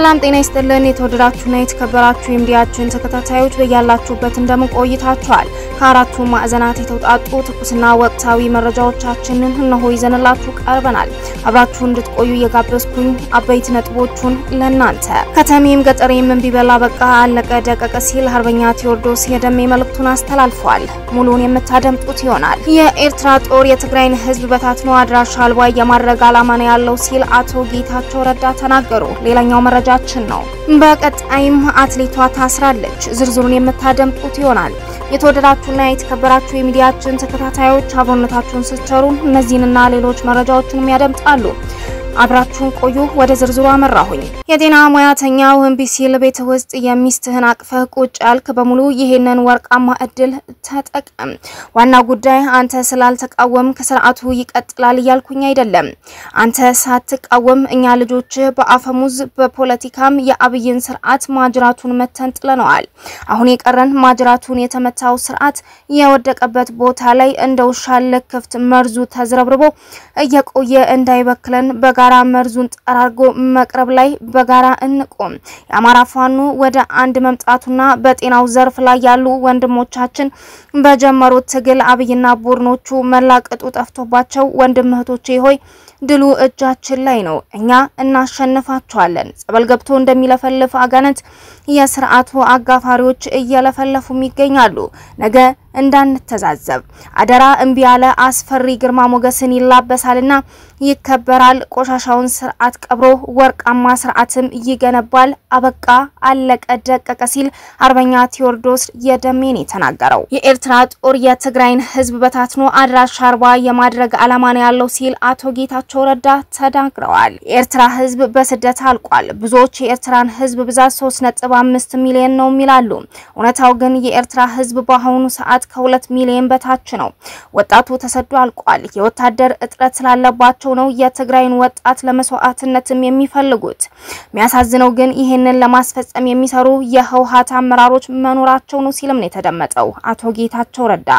ሰላም ጤና ይስጥልን የተወደዳችሁና የተከበራችሁ የሚዲያችን ተከታታዮች በያላችሁበት እንደምን ቆይታችኋል ከአራቱ ማዕዘናት የተውጣጡ ትኩስና ወቅታዊ መረጃዎቻችንን እነሆ ይዘንላችሁ ቀርበናል አብራችሁ እንድትቆዩ የጋበዝኩኝ አበይት ነጥቦቹን ለናንተ ከተሜም ገጠሬም ቢበላ በቃ አለቀ ደቀቀ ሲል አርበኛ ቴዎድሮስ የደሜ መልእክቱን አስተላልፏል ሙሉን የምታደምጡት ይሆናል የኤርትራ ጦር የትግራይን ህዝብ በታትኖ አድራሻ አልባ የማድረግ ዓላማ ነው ያለው ሲል አቶ ጌታቸው ረዳ ተናገሩ ሌላኛው መረጃችን ነው በቀጣይም አትሌቷ ታስራለች ዝርዝሩን የምታደምጡት ይሆናል የተወደዳችሁና የተከበራችሁ የሚዲያችን ተከታታዮች አብሮነታችሁን ስትቸሩን እነዚህንና ሌሎች መረጃዎችን ያደምጣሉ አብራችሁን ቆዩ ወደ ዝርዝሩ አመራሁኝ የጤና ሙያተኛው እምቢሲል ቤት ውስጥ የሚስትህን አቅፈህ ቁጭ ያልክ በሙሉ ይሄንን ወርቃማ እድል ተጠቀም ዋና ጉዳይ አንተ ስላልተቃወም ከስርዓቱ ይቀጥላል ያልኩኝ አይደለም አንተ ሳትቃወም እኛ ልጆች በአፈሙዝ በፖለቲካም የአብይን ስርዓት ማጅራቱን መተንጥለናል አሁን የቀረን ማጅራቱን የተመታው ስርዓት የወደቀበት ቦታ ላይ እንደውሻለ ክፍት መርዙ ተዝረብርቦ እየቆየ እንዳይበክለን በጋራ መርዙን ጠራርጎ መቅረብ ላይ በጋራ እንቆም የአማራ ፋኖ ወደ አንድ መምጣቱና በጤናው ዘርፍ ላይ ያሉ ወንድሞቻችን በጀመሩት ትግል አብይና ቡርኖቹ መላቀጡ ጠፍቶባቸው ወንድምህቶቼ ሆይ ድሉ እጃችን ላይ ነው እኛ እናሸንፋቸዋለን ጸበል ገብቶ እንደሚለፈልፍ አጋንንት የስርዓቱ አጋፋሪዎች እየለፈለፉ ይገኛሉ ነገ እንዳንተዛዘብ አደራ እንቢ ያለ አስፈሪ ግርማ ሞገስን ይላበሳልና ይከበራል ቆሻሻውን ስርዓት ቀብሮ ወርቃማ ስርዓትም ይገነባል አበቃ አለቀ ደቀቀ ሲል አርበኛ ቴዎድሮስ የደሜን ተናገረው የኤርትራ ጦር የትግራይን ህዝብ በታትኖ አድራሻ አልባ የማድረግ ዓላማ ነው ያለው ሲል አቶ ጌታቸው ረዳ ተናግረዋል የኤርትራ ህዝብ በስደት አልቋል ብዙዎች የኤርትራን ህዝብ ብዛት 3.5 ሚሊዮን ነው ይላሉ እውነታው ግን የኤርትራ ህዝብ በአሁኑ ሰዓት ከ2 ሚሊዮን በታች ነው ወጣቱ ተሰዶ አልቋል የወታደር እጥረት ስላለባቸው ነው የትግራይን ወጣት ለመስዋዕትነትም የሚፈልጉት የሚያሳዝነው ግን ይሄንን ለማስፈጸም የሚሰሩ የህወሓት አመራሮች መኖራቸው ነው ሲልም ነው የተደመጠው አቶ ጌታቸው ረዳ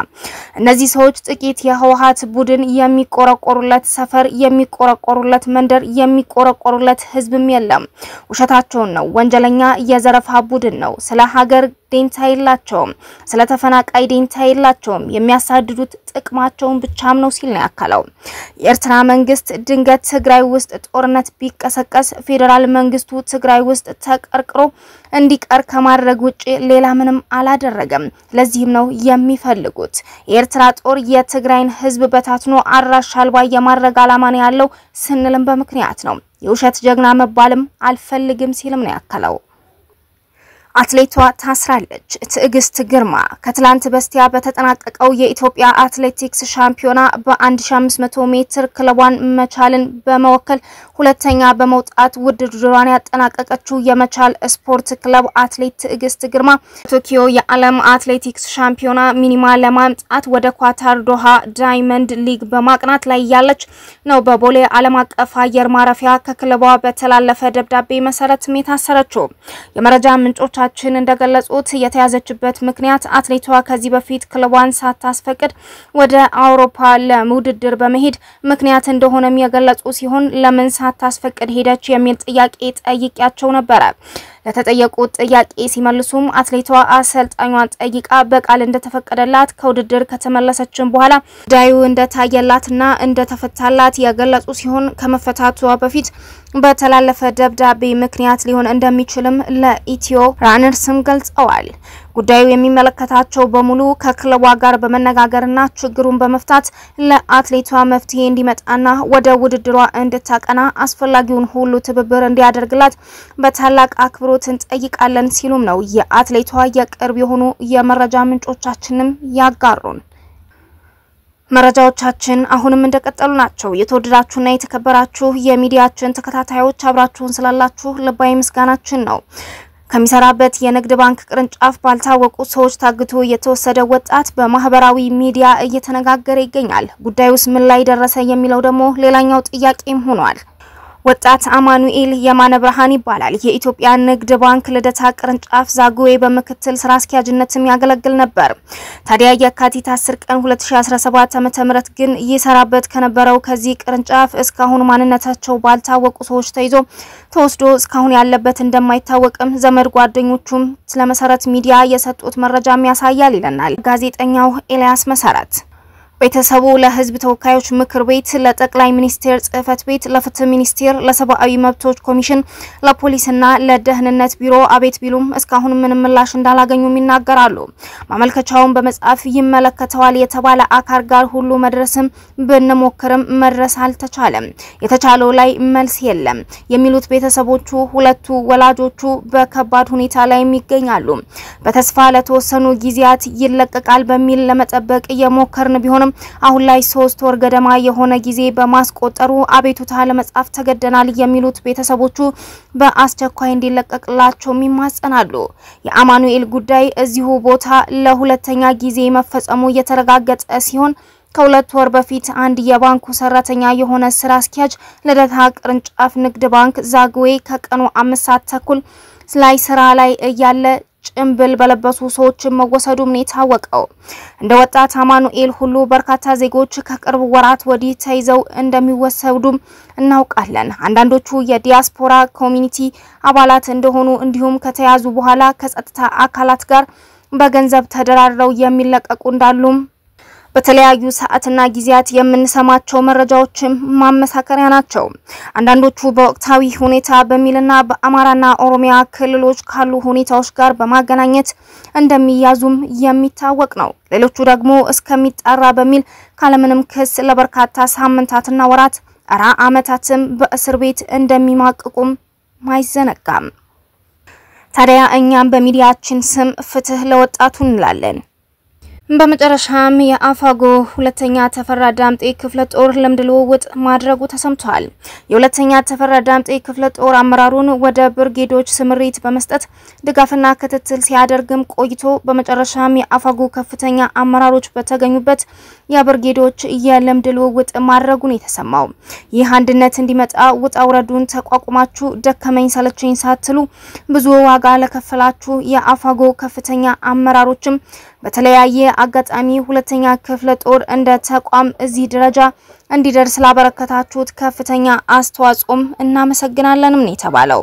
እነዚህ ሰዎች ጥቂት የህወሓት ቡድን የሚቆረቆሩለት ሰፈር የሚቆረቆሩለት መንደር የሚቆረቆሩለት ህዝብም የለም ውሸታቸውን ነው ወንጀለኛ የዘረፋ ቡድን ነው ስለ ሀገር ዴንታ ይላቸውም ስለተፈናቃይ ዴንታ ይላቸውም የሚያሳድዱት ጥቅማቸውን ብቻም ነው ሲል ነው ያከለው የኤርትራ መንግስት ድንገት ትግራይ ውስጥ ጦርነት ቢቀሰቀስ ፌደራል መንግስቱ ትግራይ ውስጥ ተቀርቅሮ እንዲቀር ከማድረግ ውጪ ሌላ ምንም አላደረገም ለዚህም ነው የሚፈልጉት የኤርትራ ጦር የትግራይን ህዝብ በታትኖ አድራሻ አልባ የማድረግ ዓላማ ነው ያለው ስንልም በምክንያት ነው የውሸት ጀግና መባልም አልፈልግም ሲልም ነው ያከለው አትሌቷ ታስራለች ትዕግስት ግርማ ከትላንት በስቲያ በተጠናቀቀው የኢትዮጵያ አትሌቲክስ ሻምፒዮና በ1500 ሜትር ክለቧን መቻልን በመወከል ሁለተኛ በመውጣት ውድድሯን ያጠናቀቀችው የመቻል ስፖርት ክለብ አትሌት ትዕግስት ግርማ ቶኪዮ የዓለም አትሌቲክስ ሻምፒዮና ሚኒማ ለማምጣት ወደ ኳታር ዶሃ ዳይመንድ ሊግ በማቅናት ላይ ያለች ነው በቦሌ ዓለም አቀፍ አየር ማረፊያ ከክለቧ በተላለፈ ደብዳቤ መሰረት የታሰረችው የመረጃ ምንጮች ችን እንደገለጹት የተያዘችበት ምክንያት አትሌቷ ከዚህ በፊት ክለቧን ሳታስፈቅድ ወደ አውሮፓ ለውድድር በመሄድ ምክንያት እንደሆነም የገለጹ ሲሆን ለምን ሳታስፈቅድ ሄደች የሚል ጥያቄ ጠይቂያቸው ነበር ለተጠየቁት ጥያቄ ሲመልሱም አትሌቷ አሰልጣኟን ጠይቃ በቃል እንደተፈቀደላት ከውድድር ከተመለሰችም በኋላ ዳዩ እንደታየላትና እንደተፈታላት የገለጹ ሲሆን ከመፈታቷ በፊት በተላለፈ ደብዳቤ ምክንያት ሊሆን እንደሚችልም ለኢትዮ ራነርስም ገልጸዋል ጉዳዩ የሚመለከታቸው በሙሉ ከክለቧ ጋር በመነጋገርና ችግሩን በመፍታት ለአትሌቷ መፍትሄ እንዲመጣና ወደ ውድድሯ እንድታቀና አስፈላጊውን ሁሉ ትብብር እንዲያደርግላት በታላቅ አክብሮት እንጠይቃለን ሲሉም ነው የአትሌቷ የቅርብ የሆኑ የመረጃ ምንጮቻችንም ያጋሩን መረጃዎቻችን አሁንም እንደቀጠሉ ናቸው የተወደዳችሁና የተከበራችሁ የሚዲያችን ተከታታዮች አብራችሁን ስላላችሁ ልባዊ ምስጋናችን ነው ከሚሰራበት የንግድ ባንክ ቅርንጫፍ ባልታወቁ ሰዎች ታግቶ የተወሰደ ወጣት በማህበራዊ ሚዲያ እየተነጋገረ ይገኛል ጉዳዩስ ምን ላይ ደረሰ የሚለው ደግሞ ሌላኛው ጥያቄም ሆኗል ወጣት አማኑኤል የማነ ብርሃን ይባላል። የኢትዮጵያ ንግድ ባንክ ልደታ ቅርንጫፍ ዛጉዌ በመከተል ስራ አስኪያጅነትም ያገለግል ነበር። ታዲያ የካቲት 10 ቀን 2017 ዓ.ም ግን ይሰራበት ከነበረው ከዚህ ቅርንጫፍ እስካሁን ማንነታቸው ባልታወቁ ሰዎች ተወስዶ እስካሁን ያለበት እንደማይታወቅም ዘመድ ጓደኞቹም ስለመሰረት ሚዲያ የሰጡት መረጃም ያሳያል ይለናል ጋዜጠኛው ኤልያስ መሰረት። ቤተሰቡ ለህዝብ ተወካዮች ምክር ቤት፣ ለጠቅላይ ሚኒስቴር ጽህፈት ቤት፣ ለፍትህ ሚኒስቴር፣ ለሰብአዊ መብቶች ኮሚሽን፣ ለፖሊስና ለደህንነት ቢሮ አቤት ቢሉም እስካሁን ምንም ምላሽ እንዳላገኙም ይናገራሉ። ማመልከቻውን በመጻፍ ይመለከተዋል የተባለ አካል ጋር ሁሉ መድረስም ብንሞክርም መድረስ አልተቻለም። የተቻለው ላይ መልስ የለም የሚሉት ቤተሰቦቹ ሁለቱ ወላጆቹ በከባድ ሁኔታ ላይ ይገኛሉ። በተስፋ ለተወሰኑ ጊዜያት ይለቀቃል በሚል ለመጠበቅ የሞከርን ቢሆን አሁን ላይ 3 ወር ገደማ የሆነ ጊዜ በማስቆጠሩ አቤቱታ ለመጻፍ ተገደናል የሚሉት ቤተሰቦቹ በአስቸኳይ እንዲለቀቅላቸው ይማጸናሉ። የአማኑኤል ጉዳይ እዚሁ ቦታ ለሁለተኛ ጊዜ መፈጸሙ የተረጋገጠ ሲሆን ከሁለት ወር በፊት አንድ የባንኩ ሰራተኛ የሆነ ስራ አስኪያጅ ልደታ ቅርንጫፍ ንግድ ባንክ ዛጉዌ ከቀኑ 5 ሰዓት ተኩል ላይ ስራ ላይ ያለ ጭምብል በለበሱ ሰዎች መወሰዱም ነው የታወቀው። እንደ ወጣት አማኑኤል ሁሉ በርካታ ዜጎች ከቅርብ ወራት ወዲህ ተይዘው እንደሚወሰዱም እናውቃለን። አንዳንዶቹ የዲያስፖራ ኮሚኒቲ አባላት እንደሆኑ እንዲሁም ከተያዙ በኋላ ከጸጥታ አካላት ጋር በገንዘብ ተደራድረው የሚለቀቁ እንዳሉም በተለያዩ ሰዓትና ጊዜያት የምንሰማቸው መረጃዎችም ማመሳከሪያ ናቸው። አንዳንዶቹ በወቅታዊ ሁኔታ በሚልና በአማራና ኦሮሚያ ክልሎች ካሉ ሁኔታዎች ጋር በማገናኘት እንደሚያዙም የሚታወቅ ነው። ሌሎቹ ደግሞ እስከሚጣራ በሚል ካለምንም ክስ ለበርካታ ሳምንታትና ወራት አመታትም በእስር ቤት እንደሚማቅቁም ማይዘነጋም። ታዲያ እኛም በሚዲያችን ስም ፍትህ ለወጣቱ እንላለን። በመጨረሻም የአፋጎ ሁለተኛ ተፈራ ዳምጤ ክፍለ ጦር ልምድ ልውውጥ ማድረጉ ተሰምቷል። የሁለተኛ ተፈራ ዳምጤ ክፍለ ጦር አመራሩን ወደ ብርጌዶች ስምሪት በመስጠት ድጋፍና ክትትል ሲያደርግም ቆይቶ በመጨረሻም የአፋጎ ከፍተኛ አመራሮች በተገኙበት የብርጌዶች የልምድ ልውውጥ ማድረጉን የተሰማው። ይህ አንድነት እንዲመጣ ውጣውረዱን ተቋቁማችሁ ደከመኝ ሰለቸኝ ሳትሉ ብዙ ዋጋ ለከፈላችሁ የአፋጎ ከፍተኛ አመራሮችም በተለያየ አጋጣሚ ሁለተኛ ክፍለ ጦር እንደ ተቋም እዚህ ደረጃ እንዲደርስ ላበረከታችሁት ከፍተኛ አስተዋጽኦም እናመሰግናለንም ነው የተባለው።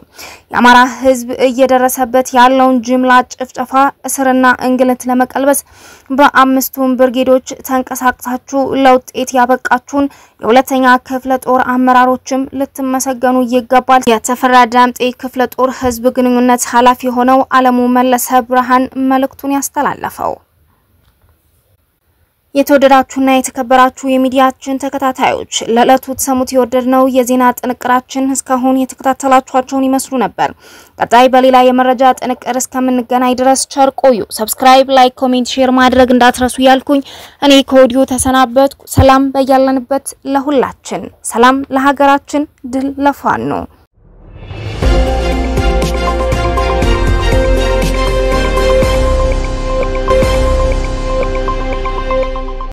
የአማራ ህዝብ እየደረሰበት ያለውን ጅምላ ጭፍጨፋ፣ እስርና እንግልት ለመቀልበስ በአምስቱም ብርጌዶች ተንቀሳቅሳችሁ ለውጤት ያበቃችሁን የሁለተኛ ክፍለ ጦር አመራሮችም ልትመሰገኑ ይገባል። የተፈራ ዳምጤ ክፍለ ጦር ህዝብ ግንኙነት ኃላፊ ሆነው አለሙ መለሰ ብርሃን መልእክቱን ያስተላለፈው። የተወደዳችሁና የተከበራችሁ የሚዲያችን ተከታታዮች ለዕለቱ ተሰሙት የወደድነው የዜና ጥንቅራችን እስካሁን የተከታተላችኋቸውን ይመስሉ ነበር። ቀጣይ በሌላ የመረጃ ጥንቅር እስከምንገናኝ ድረስ ቸር ቆዩ። ሰብስክራይብ፣ ላይክ፣ ኮሜንት፣ ሼር ማድረግ እንዳትረሱ ያልኩኝ እኔ ከወዲሁ ተሰናበትኩ። ሰላም በያለንበት ለሁላችን፣ ሰላም ለሀገራችን፣ ድል ለፋኖ።